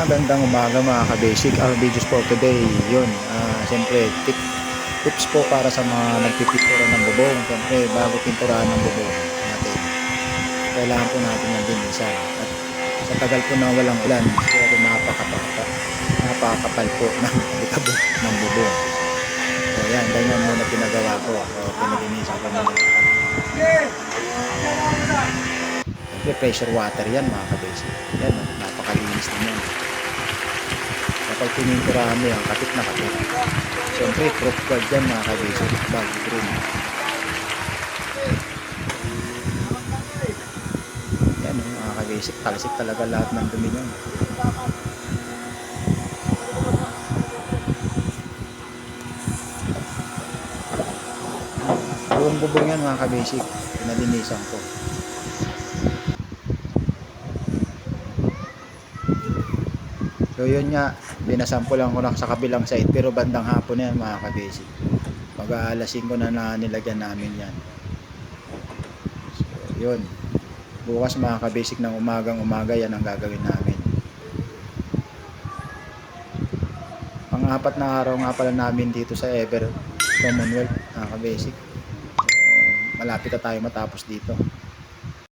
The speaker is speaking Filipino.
Magandang umaga mga ka-basic. Our videos for today, yun. Siyempre, tips po para sa mga nagpipintura ng bubong. Siyempre, bago pinturahan ng bubong natin, kailangan po natin yan linisan. At sa tagal po na walang ulan, siguro napakakapal po ng likabok ng bubong. So, yan, ganyan muna pinagawa ko. So, pinalinisan ko muna. Siyempre, pressure water yan mga ka-basic. Yan, napakalinis naman. Kapag pininturahan mo yan, kapit na kapit. Siyempre, proof guard yan mga ka-basic. Bag green. Yan mga ka-basic. Talsik talaga lahat ng dumi nyo. Buong bubong yan mga ka-basic. Pinalinisan ko. So yun nga, binasampulan ko lang sa kabilang side, pero bandang hapon na yan mga ka-basic. Mag-aalas 5 na nilagyan namin yan. So yun, bukas mga ka-basic ng umagang umaga yan ang gagawin namin. Pang-apat na araw nga pala namin dito sa Ever Commonwealth mga ka-basic. So, malapit na tayo matapos dito.